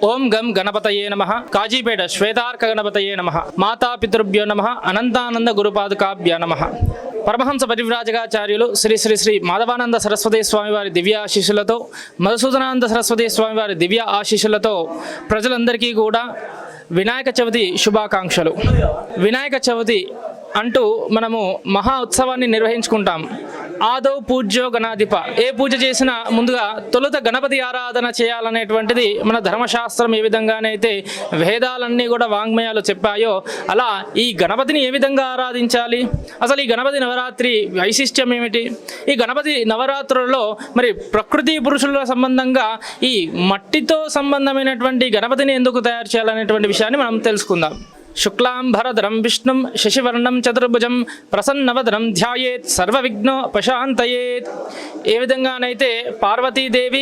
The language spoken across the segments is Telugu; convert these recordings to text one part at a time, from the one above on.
ఓం గం గణపతయే నమః. కాజీపేట శ్వేతార్క గణపతయే నమః. మాతాపితృభ్యో నమః. అనంతానంద గురుపాదుకాభ్య నమః. పరమహంస పరివ్రాజకాచార్యులు శ్రీ శ్రీ శ్రీ మాధవానంద సరస్వతి స్వామివారి దివ్య ఆశీస్సులతో, మధుసూదనానంద సరస్వతి స్వామివారి దివ్య ఆశీస్సులతో ప్రజలందరికీ కూడా వినాయక చవితి శుభాకాంక్షలు. వినాయక చవితి అంటూ మనము మహా ఉత్సవాన్ని నిర్వహించుకుంటాం. ఆదో పూజ్యో గణాధిప. ఏ పూజ చేసినా ముందుగా తొలుత గణపతి ఆరాధన చేయాలనేటువంటిది మన ధర్మశాస్త్రం ఏ విధంగానైతే వేదాలన్నీ కూడా వాంగ్మయాలు చెప్పాయో అలా ఈ గణపతిని ఏ విధంగా ఆరాధించాలి, అసలు ఈ గణపతి నవరాత్రి వైశిష్ట్యం ఏమిటి, ఈ గణపతి నవరాత్రులలో మరి ప్రకృతి పురుషుల సంబంధంగా ఈ మట్టితో సంబంధమైనటువంటి గణపతిని ఎందుకు తయారు చేయాలనేటువంటి విషయాన్ని మనం తెలుసుకుందాం. శుక్లాంబరధరం విష్ణుం శశివర్ణం చతుర్భుజం ప్రసన్నవదనం ధ్యాయేత్ సర్వవిఘ్నోపశాంతయేత్. ఏ విధంగానైతే పార్వతీదేవి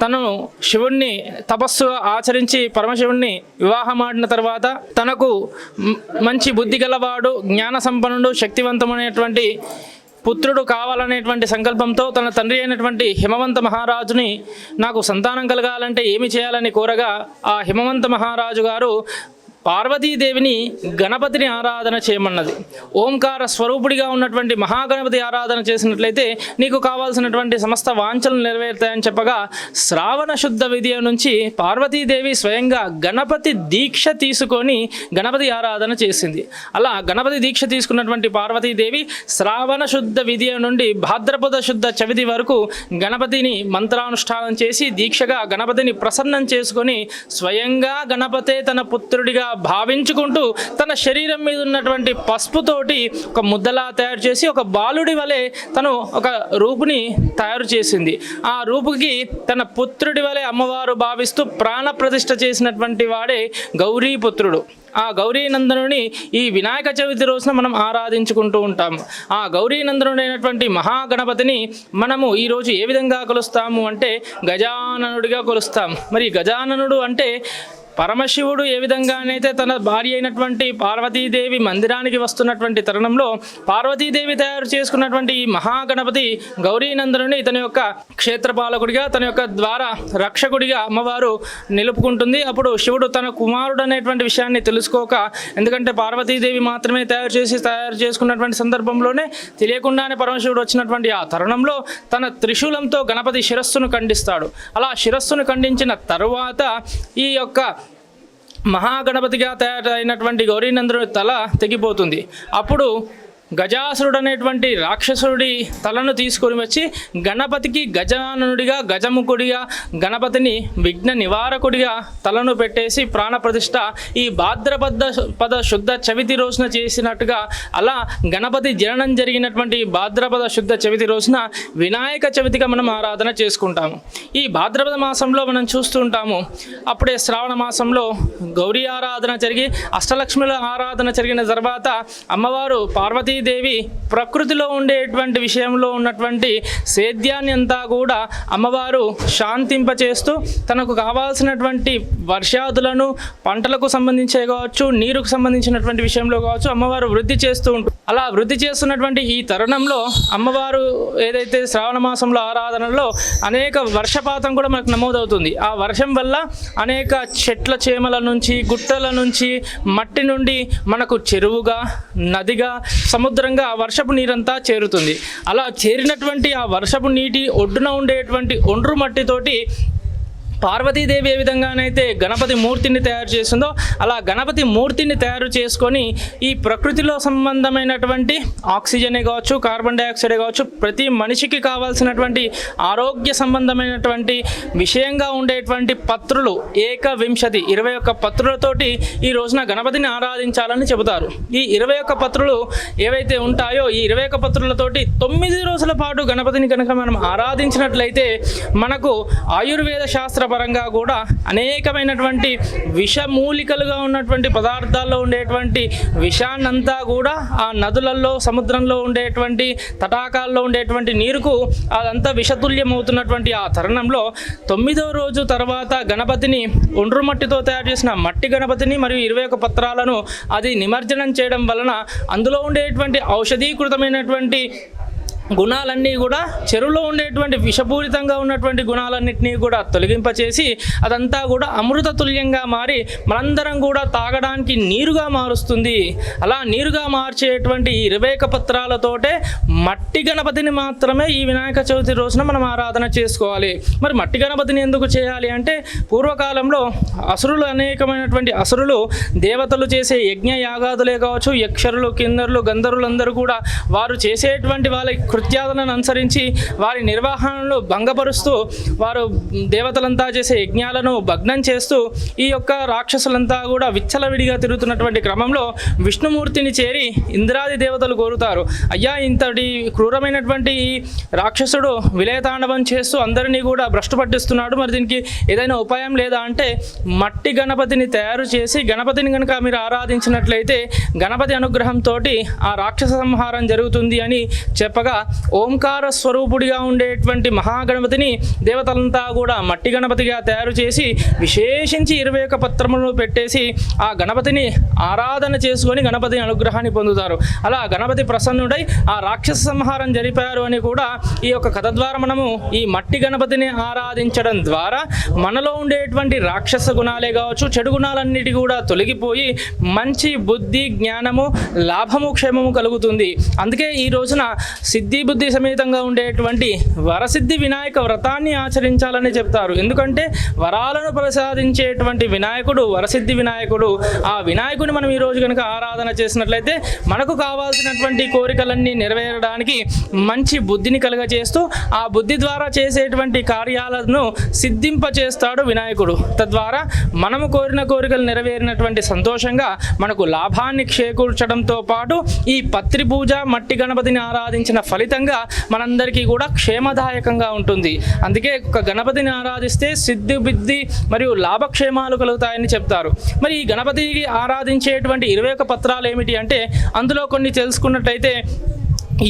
తను శివుణ్ణి తపస్సు ఆచరించి పరమశివుణ్ణి వివాహమాడిన తర్వాత తనకు మంచి బుద్ధి గలవాడు, జ్ఞాన సంపన్నుడు, శక్తివంతమైనటువంటి పుత్రుడు కావాలనేటువంటి సంకల్పంతో తన తండ్రి అయినటువంటి హిమవంత మహారాజుని నాకు సంతానం కలగాలంటే ఏమి చేయాలని కోరగా ఆ హిమవంత మహారాజు గారు పార్వతీదేవిని గణపతిని ఆరాధన చేయమన్నది. ఓంకార స్వరూపుడిగా ఉన్నటువంటి మహాగణపతి ఆరాధన చేసినట్లయితే నీకు కావాల్సినటువంటి సమస్త వాంఛలు నెరవేరుతాయని చెప్పగా శ్రావణ శుద్ధ విద్య నుంచి పార్వతీదేవి స్వయంగా గణపతి దీక్ష తీసుకొని గణపతి ఆరాధన చేసింది. అలా గణపతి దీక్ష తీసుకున్నటువంటి పార్వతీదేవి శ్రావణ శుద్ధ విద్య నుండి భాద్రపద శుద్ధ చవితి వరకు గణపతిని మంత్రానుష్ఠానం చేసి దీక్షగా గణపతిని ప్రసన్నం చేసుకొని స్వయంగా గణపతే తన పుత్రుడిగా భావించుకుంటూ తన శరీరం మీద ఉన్నటువంటి పసుపుతోటి ఒక ముద్దలా తయారు చేసి ఒక బాలుడి వలె తను ఒక రూపుని తయారు చేసింది. ఆ రూపుకి తన పుత్రుడి వలె అమ్మవారు భావిస్తూ ప్రాణ ప్రతిష్ఠ చేసినటువంటి వాడే గౌరీపుత్రుడు. ఆ గౌరీనందనుని ఈ వినాయక చవితి రోజున మనం ఆరాధించుకుంటూ ఉంటాము. ఆ గౌరీనందనుడు అయినటువంటి మహాగణపతిని మనము ఈరోజు ఏ విధంగా కొలుస్తాము అంటే గజాననుడిగా కొలుస్తాం. మరి గజాననుడు అంటే పరమశివుడు ఏ విధంగానైతే తన భార్య అయినటువంటి పార్వతీదేవి మందిరానికి వస్తున్నటువంటి తరుణంలో పార్వతీదేవి తయారు చేసుకున్నటువంటి ఈ మహాగణపతి గౌరీనందనుని తన యొక్క క్షేత్రపాలకుడిగా, తన యొక్క ద్వార రక్షకుడిగా అమ్మవారు నిలుపుకుంటుంది. అప్పుడు శివుడు తన కుమారుడు అనేటువంటి విషయాన్ని తెలుసుకోక, ఎందుకంటే పార్వతీదేవి మాత్రమే తయారు చేసుకున్నటువంటి సందర్భంలోనే తెలియకుండానే పరమశివుడు వచ్చినటువంటి ఆ తరుణంలో తన త్రిశూలంతో గణపతి శిరస్సును ఖండిస్తాడు. అలా శిరస్సును ఖండించిన తరువాత ఈ యొక్క మహాగణపతిగా తయారైనటువంటి గౌరీనందనుడి తల తెగిపోతుంది. అప్పుడు గజాసురుడు అనేటువంటి రాక్షసుడి తలను తీసుకొని వచ్చి గణపతికి గజాననుడిగా, గజముఖుడిగా, గణపతిని విఘ్న నివారకుడిగా తలను పెట్టేసి ప్రాణప్రతిష్ఠ ఈ భాద్రపద శుద్ధ చవితి రోజున చేసినట్టుగా అలా గణపతి జననం జరిగినటువంటి భాద్రపద శుద్ధ చవితి రోజున వినాయక చవితిగా మనం ఆరాధన చేసుకుంటాము. ఈ భాద్రపద మాసంలో మనం చూస్తూ ఉంటాము. అప్పుడే శ్రావణ మాసంలో గౌరీ ఆరాధన జరిగి అష్టలక్ష్ముల ఆరాధన జరిగిన తర్వాత అమ్మవారు పార్వతీ దేవి ప్రకృతిలో ఉండేటువంటి విషయంలో ఉన్నటువంటి సేద్యాన్ని అంతా కూడా అమ్మవారు శాంతింపచేస్తూ తనకు కావాల్సినటువంటి వర్షాదులను పంటలకు సంబంధించే కావచ్చు, నీరుకు సంబంధించినటువంటి విషయంలో కావచ్చు అమ్మవారు వృద్ధి చేస్తూ ఉంటుంది. అలా వృద్ధి చేస్తున్నటువంటి ఈ తరుణంలో అమ్మవారు ఏదైతే శ్రావణ మాసంలో ఆరాధనలో అనేక వర్షపాతం కూడా మనకు నమోదవుతుంది. ఆ వర్షం వల్ల అనేక చెట్ల చేమల నుంచి, గుట్టల నుంచి, మట్టి నుండి మనకు చెరువుగా, నదిగా, సముద్రంగా ఆ వర్షపు నీరంతా చేరుతుంది. అలా చేరినటువంటి ఆ వర్షపు నీటి ఒడ్డున ఉండేటువంటి ఒండ్రు మట్టితోటి పార్వతీదేవి ఏ విధంగానైతే గణపతి మూర్తిని తయారు చేసిందో అలా గణపతి మూర్తిని తయారు చేసుకొని ఈ ప్రకృతిలో సంబంధమైనటువంటి ఆక్సిజనే కావచ్చు, కార్బన్ డైఆక్సైడే కావచ్చు, ప్రతి మనిషికి కావాల్సినటువంటి ఆరోగ్య సంబంధమైనటువంటి విషయంగా ఉండేటువంటి పత్రులు 21 పత్రులతోటి ఈ రోజున గణపతిని ఆరాధించాలని చెబుతారు. ఈ 21 పత్రులు ఏవైతే ఉంటాయో ఈ 21 పత్రులతోటి 9 రోజుల పాటు గణపతిని కనుక మనం ఆరాధించినట్లయితే మనకు ఆయుర్వేద శాస్త్ర పరంగా కూడా అనేకమైనటువంటి విషమూలికలుగా ఉన్నటువంటి పదార్థాల్లో ఉండేటువంటి విషాన్నంతా కూడా ఆ నదులలో, సముద్రంలో ఉండేటువంటి తటాకాల్లో ఉండేటువంటి నీరుకు అదంతా విషతుల్యమవుతున్నటువంటి ఆ తరుణంలో 9వ రోజు తర్వాత గణపతిని ఒండ్రు మట్టితో తయారు చేసిన మట్టి గణపతిని మరియు 21 పత్రాలను అది నిమజ్జనం చేయడం వలన అందులో ఉండేటువంటి ఔషధీకృతమైనటువంటి గుణాలన్నీ కూడా చెరువులో ఉండేటువంటి విషపూరితంగా ఉన్నటువంటి గుణాలన్నింటినీ కూడా తొలగింపచేసి అదంతా కూడా అమృత తుల్యంగా మారి మనందరం కూడా తాగడానికి నీరుగా మారుస్తుంది. అలా నీరుగా మార్చేటువంటి 21 పత్రాలతోటే మట్టి గణపతిని మాత్రమే ఈ వినాయక చవితి రోజున మనం ఆరాధన చేసుకోవాలి. మరి మట్టి గణపతిని ఎందుకు చేయాలి అంటే పూర్వకాలంలో అసురులు అనేకమైనటువంటి అసురులు దేవతలు చేసే యజ్ఞ యాగాదులే కావచ్చు, యక్షరులు, కిన్నరులు, గంధర్వులందరూ కూడా వారు చేసేటువంటి వాళ్ళ కృత్యాలను అనుసరించి వారి నిర్వహణను భంగపరుస్తూ వారు దేవతలంతా చేసే యజ్ఞాలను భగ్నం చేస్తూ ఈ యొక్క రాక్షసులంతా కూడా విచ్చలవిడిగా తిరుగుతున్నటువంటి క్రమంలో విష్ణుమూర్తిని చేరి ఇంద్రాది దేవతలు కోరుతారు, అయ్యా ఇంతటి క్రూరమైనటువంటి ఈ రాక్షసుడు విలయతాండవం చేస్తూ అందరినీ కూడా భ్రష్టు పట్టిస్తున్నాడు, మరి దీనికి ఏదైనా ఉపాయం లేదా అంటే మట్టి గణపతిని తయారు చేసి గణపతిని కనుక మీరు ఆరాధించినట్లయితే గణపతి అనుగ్రహంతో ఆ రాక్షస సంహారం జరుగుతుంది అని చెప్పగా ఓంకార స్వరూపుడిగా ఉండేటువంటి మహాగణపతిని దేవతలంతా కూడా మట్టి గణపతిగా తయారు చేసి విశేషించి 21 పత్రములను పెట్టేసి ఆ గణపతిని ఆరాధన చేసుకొని గణపతి అనుగ్రహాన్ని పొందుతారు. అలా గణపతి ప్రసన్నుడై ఆ రాక్షస సంహారం జరిపారు అని కూడా ఈ యొక్క కథ ద్వారా మనము ఈ మట్టి గణపతిని ఆరాధించడం ద్వారా మనలో ఉండేటువంటి రాక్షస గుణాలే కావచ్చు, చెడు గుణాలన్నిటి కూడా తొలగిపోయి మంచి బుద్ధి, జ్ఞానము, లాభము, క్షేమము కలుగుతుంది. అందుకే ఈ రోజున సిద్ధి బుద్ధి సమేతంగా ఉండేటువంటి వరసిద్ధి వినాయక వ్రతాన్ని ఆచరించాలని చెప్తారు. ఎందుకంటే వరాలను ప్రసాదించేటువంటి వినాయకుడు వరసిద్ధి వినాయకుడు. ఆ వినాయకుని మనం ఈరోజు కనుక ఆరాధన చేసినట్లయితే మనకు కావాల్సినటువంటి కోరికలన్నీ నెరవేరడానికి మంచి బుద్ధిని కలుగజేస్తూ ఆ బుద్ధి ద్వారా చేసేటువంటి కార్యాలను సిద్ధింపచేస్తాడు వినాయకుడు. తద్వారా మనము కోరిన కోరికలు నెరవేరినటువంటి సంతోషంగా మనకు లాభాన్ని చేకూర్చడంతో పాటు ఈ పత్రి పూజ మట్టి గణపతిని ఆరాధించిన ఫలితంగా మనందరికీ కూడా క్షేమదాయకంగా ఉంటుంది. అందుకే ఒక గణపతిని ఆరాధిస్తే సిద్ధి బుద్ధి మరియు లాభక్షేమాలు కలుగుతాయని చెప్తారు. మరి ఈ గణపతికి ఆరాధించేటువంటి 21 పత్రాలు ఏమిటి అంటే అందులో కొన్ని తెలుసుకున్నట్టయితే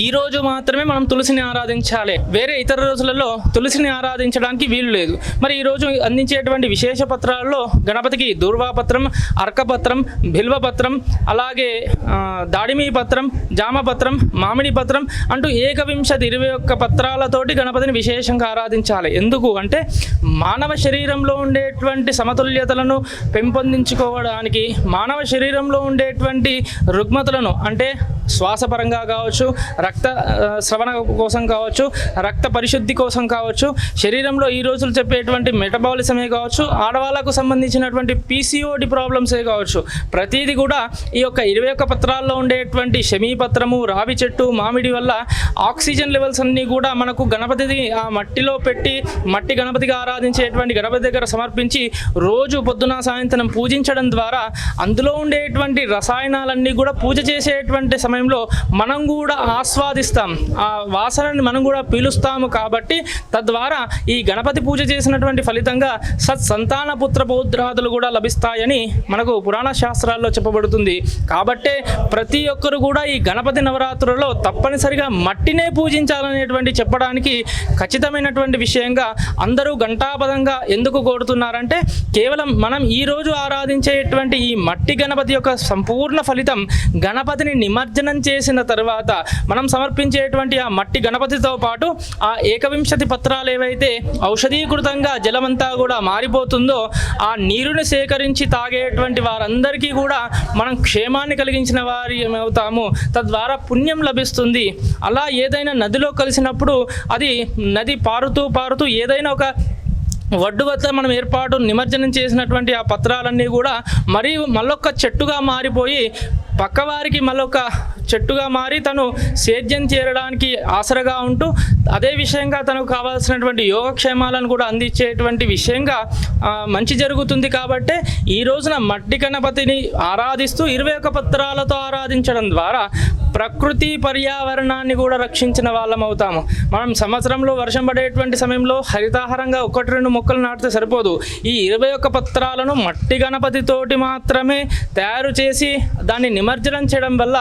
ఈ రోజు మాత్రమే మనం తులసిని ఆరాధించాలి, వేరే ఇతర రోజులలో తులసిని ఆరాధించడానికి వీలు లేదు. మరి ఈరోజు అందించేటువంటి విశేష పత్రాల్లో గణపతికి దూర్వాపత్రం, అర్కపత్రం, బిల్వపత్రం, అలాగే దాడిమి పత్రం, జామపత్రం, మామిడి పత్రం అంటూ 21 పత్రాలతోటి గణపతిని విశేషంగా ఆరాధించాలి. ఎందుకు అంటే మానవ శరీరంలో ఉండేటువంటి సమతుల్యతలను పెంపొందించుకోవడానికి, మానవ శరీరంలో ఉండేటువంటి రుగ్మతలను అంటే శ్వాసపరంగా కావచ్చు, రక్త స్రవణ కోసం కావచ్చు, రక్త పరిశుద్ధి కోసం కావచ్చు, శరీరంలో ఈ రోజులు చెప్పేటువంటి మెటబాలిజమే కావచ్చు, ఆడవాళ్ళకు సంబంధించినటువంటి PCOD ప్రాబ్లమ్సే కావచ్చు, ప్రతిదీ కూడా ఈ యొక్క 21 పత్రాల్లో ఉండేటువంటి శమీపత్రము, రావి చెట్టు, మామిడి వల్ల ఆక్సిజన్ లెవెల్స్ అన్నీ కూడా మనకు గణపతిని ఆ మట్టిలో పెట్టి మట్టి గణపతిగా ఆరాధించేటువంటి గణపతి దగ్గర సమర్పించి రోజు పొద్దున సాయంత్రం పూజించడం ద్వారా అందులో ఉండేటువంటి రసాయనాలన్నీ కూడా పూజ చేసేటువంటి సమయంలో మనం కూడా ఆస్వాదిస్తాం, ఆ వాసనని మనం కూడా పీలుస్తాము. కాబట్టి తద్వారా ఈ గణపతి పూజ చేసినటువంటి ఫలితంగా సత్సంతాన పుత్ర పౌత్రాదులు కూడా లభిస్తాయని మనకు పురాణ శాస్త్రాల్లో చెప్పబడుతుంది. కాబట్టే ప్రతి ఒక్కరు కూడా ఈ గణపతి నవరాత్రులలో తప్పనిసరిగా మట్టినే పూజించాలనేటువంటి చెప్పడానికి ఖచ్చితమైనటువంటి విషయంగా అందరూ ఘంటాపదంగా ఎందుకు కోరుతున్నారంటే కేవలం మనం ఈరోజు ఆరాధించేటువంటి ఈ మట్టి గణపతి యొక్క సంపూర్ణ ఫలితం గణపతిని నిమజ్జనం చేసిన తర్వాత మనం సమర్పించేటువంటి ఆ మట్టి గణపతితో పాటు ఆ 21 పత్రాలు ఏవైతే ఔషధీకృతంగా జలమంతా కూడా మారిపోతుందో ఆ నీరుని సేకరించి తాగేటువంటి వారందరికీ కూడా మనం క్షేమాన్ని కలిగించిన వారి అవుతాము. తద్వారా పుణ్యం లభిస్తుంది. అలా ఏదైనా నదిలో కలిసినప్పుడు అది నది పారుతూ పారుతూ ఏదైనా ఒక ఒడ్డు వద్ద మనం ఏర్పాటు నిమజ్జనం చేసినటువంటి ఆ పత్రాలన్నీ కూడా మళ్ళొక్క చెట్టుగా మారిపోయి పక్కవారికి మళ్ళొక చెట్టుగా మారి తను సేద్యం చేరడానికి ఆసరగా ఉంటూ అదే విషయంగా తనకు కావాల్సినటువంటి యోగక్షేమాలను కూడా అందించేటువంటి విషయంగా మంచి జరుగుతుంది. కాబట్టి ఈ రోజున మట్టి గణపతిని ఆరాధిస్తూ 21 పత్రాలతో ఆరాధించడం ద్వారా ప్రకృతి పర్యావరణాన్ని కూడా రక్షించిన వాళ్ళం అవుతాము. మనం సంవత్సరంలో వర్షం పడేటువంటి సమయంలో హరితాహారంగా 1-2 మొక్కలు నాటితే సరిపోదు. ఈ 21 పత్రాలను మట్టి గణపతితోటి మాత్రమే తయారు చేసి దాన్ని నిమజ్జనం చేయడం వల్ల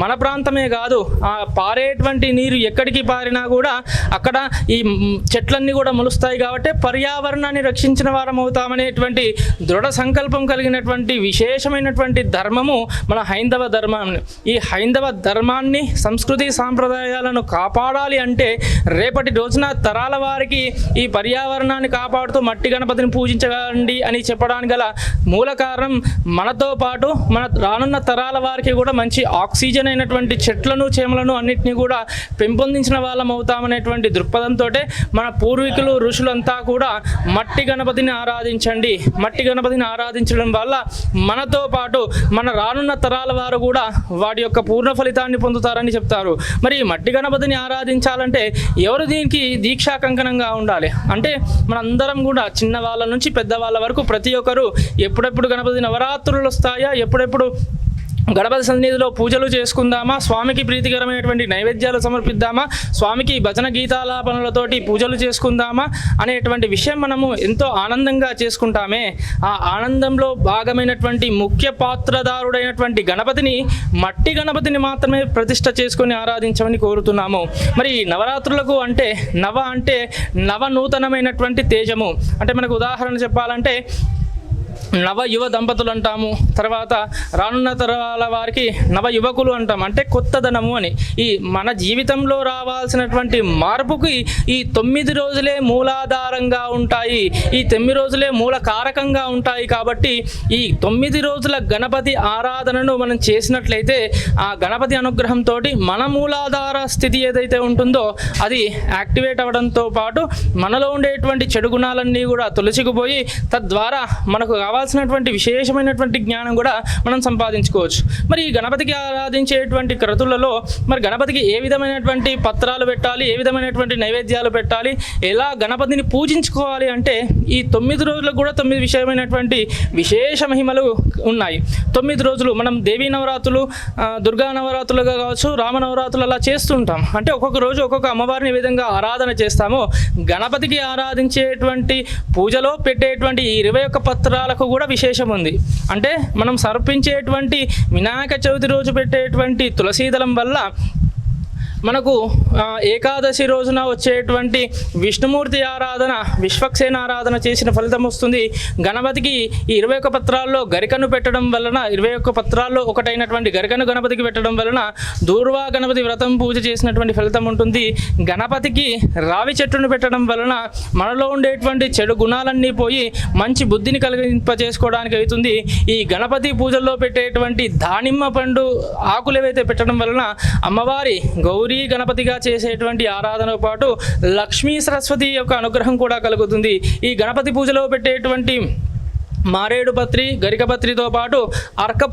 మన ప్రాంతమే కాదు, ఆ పారేటువంటి నీరు ఎక్కడికి పారినా కూడా అక్కడ ఈ చెట్లన్నీ కూడా మొలుస్తాయి. కాబట్టి పర్యావరణాన్ని రక్షించిన వారం అవుతామనేటువంటి దృఢ సంకల్పం కలిగినటువంటి విశేషమైనటువంటి ధర్మము మన హైందవ ధర్మం. ఈ హైందవ ధర్మాన్ని, సంస్కృతి సాంప్రదాయాలను కాపాడాలి అంటే రేపటి రోజున తరాల వారికి ఈ పర్యావరణాన్ని కాపాడుతూ మట్టి గణపతిని పూజించగలండి అని చెప్పడానికి గల మూల కారణం మనతో పాటు మన రానున్న తరాల వారికి కూడా మంచి ఆక్సిజన్ అయినటువంటి చెట్లను, చేమలను అన్నింటినీ కూడా పెంపొందించిన వాళ్ళం అవుతామనేటువంటి దృక్పథంతో మన పూర్వీకులు, ఋషులంతా కూడా మట్టి గణపతిని ఆరాధించండి, మట్టి గణపతిని ఆరాధించడం వల్ల మనతో పాటు మన రానున్న తరాల వారు కూడా వాటి యొక్క పూర్ణ ఫలితాన్ని పొందుతారని చెప్తారు. మరి మట్టి గణపతిని ఆరాధించాలంటే ఎవరు దీనికి దీక్షా కంకణంగా ఉండాలి అంటే మనందరం కూడా చిన్న వాళ్ళ నుంచి పెద్దవాళ్ళ వరకు ప్రతి ఒక్కరు ఎప్పుడెప్పుడు గణపతి నవరాత్రులు వస్తాయా, ఎప్పుడెప్పుడు గణపతి సన్నిధిలో పూజలు చేసుకుందామా, స్వామికి ప్రీతికరమైనటువంటి నైవేద్యాలు సమర్పిద్దామా, స్వామికి భజన గీతాలాపనలతోటి పూజలు చేసుకుందామా అనేటువంటి విషయం మనము ఎంతో ఆనందంగా చేసుకుంటామే. ఆ ఆనందంలో భాగమైనటువంటి ముఖ్య పాత్రదారుడైనటువంటి గణపతిని, మట్టి గణపతిని మాత్రమే ప్రతిష్ఠ చేసుకొని ఆరాధించమని కోరుతున్నాము. మరి నవరాత్రులకు అంటే నవనూతనమైనటువంటి తేజము అంటే మనకు ఉదాహరణ చెప్పాలంటే నవ యువ దంపతులు అంటాము, తర్వాత రానున్న తరాల వారికి నవ యువకులు అంటాం, అంటే కొత్తదనము అని. ఈ మన జీవితంలో రావాల్సినటువంటి మార్పుకి ఈ 9 రోజులే మూలాధారంగా ఉంటాయి, ఈ 9 రోజులే మూల కారకంగా ఉంటాయి. కాబట్టి ఈ 9 రోజుల గణపతి ఆరాధనను మనం చేసినట్లయితే ఆ గణపతి అనుగ్రహంతో మన మూలాధార స్థితి ఏదైతే ఉంటుందో అది యాక్టివేట్ అవ్వడంతో పాటు మనలో ఉండేటువంటి చెడు గుణాలన్నీ కూడా తొలచిపోయి తద్వారా మనకు కావాల్సినటువంటి విశేషమైనటువంటి జ్ఞానం కూడా మనం సంపాదించుకోవచ్చు. మరి ఈ గణపతికి ఆరాధించేటువంటి క్రతులలో మరి గణపతికి ఏ విధమైనటువంటి పత్రాలు పెట్టాలి, ఏ విధమైనటువంటి నైవేద్యాలు పెట్టాలి, ఎలా గణపతిని పూజించుకోవాలి అంటే ఈ 9 రోజులకు కూడా 9 విషయమైనటువంటి విశేష మహిమలు ఉన్నాయి. 9 రోజులు మనం దేవీ నవరాత్రులు, దుర్గా నవరాత్రులుగా కావచ్చు, రామ నవరాత్రులు అలా చేస్తుంటాం. అంటే ఒక్కొక్క రోజు ఒక్కొక్క అమ్మవారిని ఏ విధంగా ఆరాధన చేస్తామో గణపతికి ఆరాధించేటువంటి పూజలో పెట్టేటువంటి 21 పత్రాలకు కూడా విశేషం ఉంది. అంటే మనం సమర్పించేటువంటి వినాయక చవితి రోజు పెట్టేటువంటి తులసీదళం వల్ల మనకు ఏకాదశి రోజున వచ్చేటువంటి విష్ణుమూర్తి ఆరాధన, విశ్వక్సేన ఆరాధన చేసిన ఫలితం వస్తుంది. గణపతికి ఈ 21 పత్రాల్లో గరికను పెట్టడం వలన, 21 పత్రాల్లో ఒకటైనటువంటి గరికను గణపతికి పెట్టడం వలన దూర్వా గణపతి వ్రతం పూజ చేసినటువంటి ఫలితం ఉంటుంది. గణపతికి రావి చెట్టును పెట్టడం వలన మనలో ఉండేటువంటి చెడు గుణాలన్నీ పోయి మంచి బుద్ధిని కలిగింపజేసుకోవడానికి అవుతుంది. ఈ గణపతి పూజల్లో పెట్టేటువంటి దానిమ్మ పండు ఆకులు ఏవైతే పెట్టడం వలన అమ్మవారి గౌరీ గణపతిగా చేసేటువంటి ఆరాధనతో పాటు లక్ష్మీ సరస్వతి యొక్క అనుగ్రహం కూడా కలుగుతుంది. ఈ గణపతి పూజలో పెట్టేటువంటి మారేడు పత్రి, గరిక పత్రితో పాటు అర్క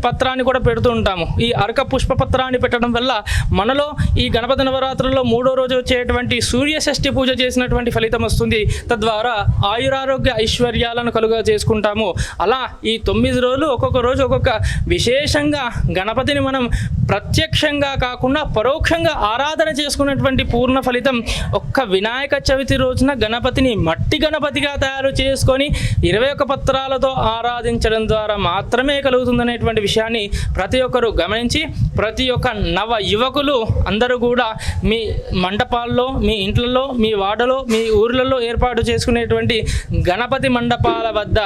పత్రాన్ని కూడా పెడుతూ ఉంటాము. ఈ అర్క పుష్ప పత్రాన్ని పెట్టడం వల్ల మనలో ఈ గణపతి నవరాత్రుల్లో 3వ రోజు వచ్చేటువంటి సూర్య షష్ఠి పూజ చేసినటువంటి ఫలితం వస్తుంది. తద్వారా ఆయురారోగ్య ఐశ్వర్యాలను కలుగా చేసుకుంటాము. అలా ఈ 9 రోజులు ఒక్కొక్క రోజు ఒక్కొక్క విశేషంగా గణపతిని మనం ప్రత్యక్షంగా కాకుండా పరోక్షంగా ఆరాధన చేసుకున్నటువంటి పూర్ణ ఫలితం ఒక్క వినాయక చవితి రోజున గణపతిని మట్టి గణపతిగా తయారు చేసుకొని 21 పత్రాలతో ఆరాధించడం ద్వారా మాత్రమే కలుగుతుందనేటువంటి విషయాన్ని ప్రతి ఒక్కరూ గమనించి ప్రతి ఒక్క నవ యువకులు అందరూ కూడా మీ మండపాల్లో, మీ ఇంట్లలో, మీ వాడలో, మీ ఊర్లలో ఏర్పాటు చేసుకునేటువంటి గణపతి మండపాల వద్ద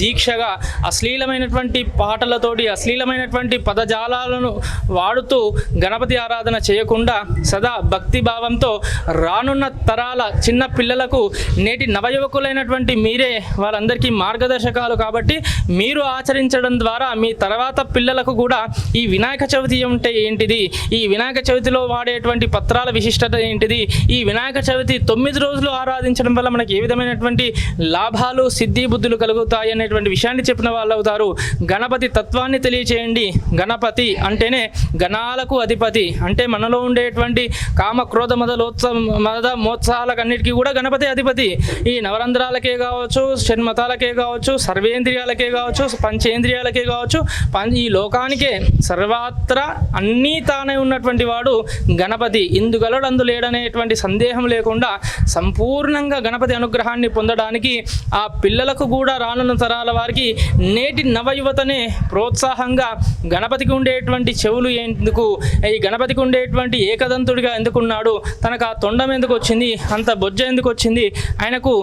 దీక్షగా అశ్లీలమైనటువంటి పాటలతోటి, అశ్లీలమైనటువంటి పదజాలాలను వాడుతూ గణపతి ఆరాధన చేయకుండా సదా భక్తి భావంతో రానున్న తరాల చిన్న పిల్లలకు నేటి నవయువకులైనటువంటి మీరే వాళ్ళందరికీ మార్గదర్శకాలు. కాబట్టి మీరు ఆచరించడం ద్వారా మీ తర్వాత పిల్లలకు కూడా ఈ వినాయక చవితి అంటే ఏంటిది, ఈ వినాయక చవితిలో వాడేటువంటి పత్రాల విశిష్టత ఏంటిది, ఈ వినాయక చవితి 9 రోజులు ఆరాధించడం వల్ల మనకి ఏ విధమైనటువంటి లాభాలు, సిద్ధి బుద్ధులు కలుగుతాయి అనేటువంటి విషయాన్ని చెప్పిన వాళ్ళు అవుతారు. గణపతి తత్వాన్ని తెలియచేయండి. గణపతి అంటేనే గణాలకు అధిపతి, అంటే మనలో ఉండేటువంటి కామ క్రోధ మద మోత్సాహాలకన్నిటికీ కూడా గణపతి అధిపతి. ఈ నవరంధ్రాలకే కావచ్చు, షణ్మతాలకే కావచ్చు, సర్వేంద్రియాలకే కావచ్చు, పంచేంద్రియాలకే కావచ్చు, ఈ లోకానికే సర్వత్రా అన్నీ తానే ఉన్నటువంటి వాడు గణపతి. ఇందుగలడు అందు లేడనేటువంటి సందేహం లేకుండా సంపూర్ణంగా గణపతి అనుగ్రహాన్ని పొందడానికి ఆ పిల్లలకు కూడా రానున్న తరాల వారికి నేటి నవయువతనే ప్రోత్సాహంగా గణపతికి ఉండేటువంటి చెవులు ఎందుకు, ఈ గణపతికి ఉండేటువంటి ఏకదంతుడిగా ఎందుకున్నాడు, తనకు ఆ తొండం ఎందుకు వచ్చింది, అంత బొజ్జ ఎందుకు వచ్చింది, ఆయనకు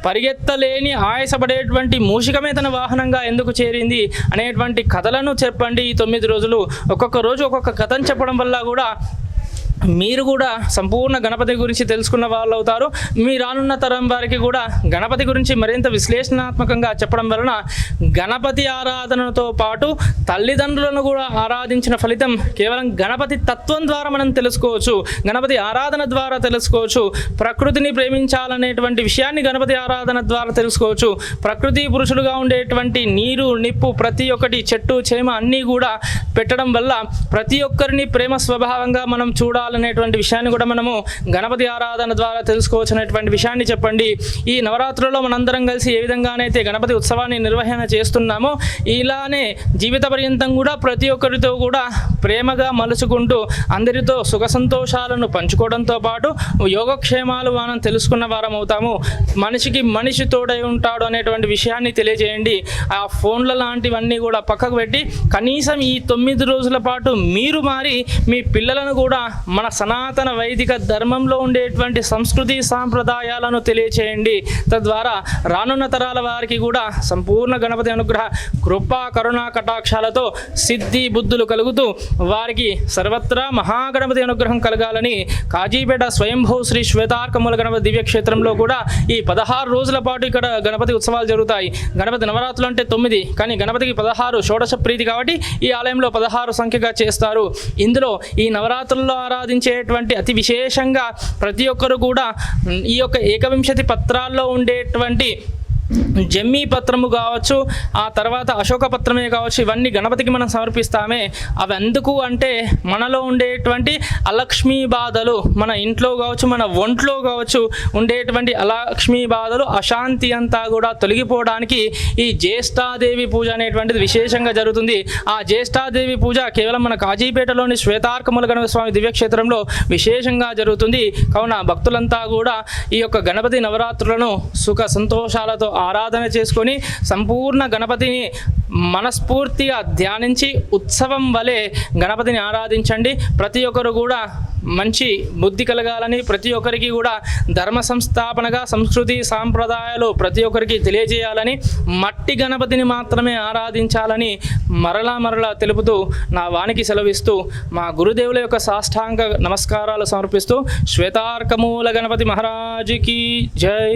పరిగెత్తలేని ఆయాసపడేటువంటి మూషికమే తన వాహనంగా ఎందుకు చేరింది అనేటువంటి కథలను చెప్పండి. ఈ 9 రోజులు ఒక్కొక్క రోజు ఒక్కొక్క కథను చెప్పడం వల్ల కూడా మీరు కూడా సంపూర్ణ గణపతి గురించి తెలుసుకున్న వాళ్ళు అవుతారు. మీ రానున్న తరం వారికి కూడా గణపతి గురించి మరింత విశ్లేషణాత్మకంగా చెప్పడం వలన గణపతి ఆరాధనతో పాటు తల్లిదండ్రులను కూడా ఆరాధించిన ఫలితం కేవలం గణపతి తత్వం ద్వారా మనం తెలుసుకోవచ్చు, గణపతి ఆరాధన ద్వారా తెలుసుకోవచ్చు. ప్రకృతిని ప్రేమించాలనేటువంటి విషయాన్ని గణపతి ఆరాధన ద్వారా తెలుసుకోవచ్చు. ప్రకృతి పురుషులుగా ఉండేటువంటి నీరు, నిప్పు, ప్రతి ఒక్కటి చెట్టు, చేమ అన్నీ కూడా పెట్టడం వల్ల ప్రతి ఒక్కరిని ప్రేమ స్వభావంగా మనం చూడాలనేటువంటి విషయాన్ని కూడా మనము గణపతి ఆరాధన ద్వారా తెలుసుకోవచ్చు అనేటువంటి విషయాన్ని చెప్పండి. ఈ నవరాత్రుల్లో మనందరం కలిసి ఏ విధంగానైతే గణపతి ఉత్సవాన్ని నిర్వహణ చేస్తున్నామో ఇలానే జీవిత పర్యంతం కూడా ప్రతి ఒక్కరితో కూడా ప్రేమగా మలుచుకుంటూ అందరితో సుఖ సంతోషాలను పంచుకోవడంతో పాటు యోగక్షేమాలు మనం తెలుసుకున్న వారం అవుతాము. మనిషికి మనిషి తోడై ఉంటాడు అనేటువంటి విషయాన్ని తెలియజేయండి. ఆ ఫోన్ల లాంటివన్నీ కూడా పక్కకు పెట్టి కనీసం ఈ 9 రోజుల పాటు మీరు మారి మీ పిల్లలను కూడా మన సనాతన వైదిక ధర్మంలో ఉండేటువంటి సంస్కృతి సాంప్రదాయాలను తెలియచేయండి. తద్వారా రానున్న తరాల వారికి కూడా సంపూర్ణ గణపతి అనుగ్రహ కృపా కరుణా కటాక్షాలతో సిద్ధి బుద్ధులు కలుగుతూ వారికి సర్వత్రా మహాగణపతి అనుగ్రహం కలగాలని కాజీపేట స్వయంభూ శ్రీ శ్వేతార్కమూల గణపతి దివ్యక్షేత్రంలో కూడా ఈ 16 రోజుల పాటు ఇక్కడ గణపతి ఉత్సవాలు జరుగుతాయి. గణపతి నవరాత్రులు అంటే 9, కానీ గణపతికి 16 షోడశ ప్రీతి కాబట్టి ఈ ఆలయంలో 16 సంఖ్యగా చేస్తారు. ఇందులో ఈ నవరాత్రుల్లో ఆరాధించేటువంటి అతి విశేషంగా ప్రతి ఒక్కరు కూడా ఈ యొక్క ఏకవింశతి పత్రాల్లో ఉండేటువంటి జమ్మి పత్రము కావచ్చు, ఆ తర్వాత అశోక పత్రమే కావచ్చు, ఇవన్నీ గణపతికి మనం సమర్పిస్తామే. అవి ఎందుకు అంటే మనలో ఉండేటువంటి అలక్ష్మీ బాధలు, మన ఇంట్లో కావచ్చు మన ఒంట్లో కావచ్చు ఉండేటువంటి అలక్ష్మీ బాధలు, అశాంతి అంతా కూడా తొలగిపోవడానికి ఈ జ్యేష్ఠాదేవి పూజ అనేటువంటిది విశేషంగా జరుగుతుంది. ఆ జ్యేష్ఠాదేవి పూజ కేవలం మన కాజీపేటలోని శ్వేతార్కమూల గణపతి స్వామి దివ్యక్షేత్రంలో విశేషంగా జరుగుతుంది. కావున భక్తులంతా కూడా ఈ యొక్క గణపతి నవరాత్రులను సుఖ సంతోషాలతో ఆరాధన చేసుకొని సంపూర్ణ గణపతిని మనస్ఫూర్తిగా ధ్యానించి ఉత్సవం వలె గణపతిని ఆరాధించండి. ప్రతి ఒక్కరు కూడా మంచి బుద్ధి కలగాలని, ప్రతి ఒక్కరికి కూడా ధర్మ సంస్థాపనగా సంస్కృతి సాంప్రదాయాలు ప్రతి ఒక్కరికి తెలియజేయాలని, మట్టి గణపతిని మాత్రమే ఆరాధించాలని మరలా తెలుపుతూ నా వానికి సెలవిస్తూ మా గురుదేవుల యొక్క సాష్టాంగ నమస్కారాలు సమర్పిస్తూ శ్వేతార్కమూల గణపతి మహారాజుకి జై.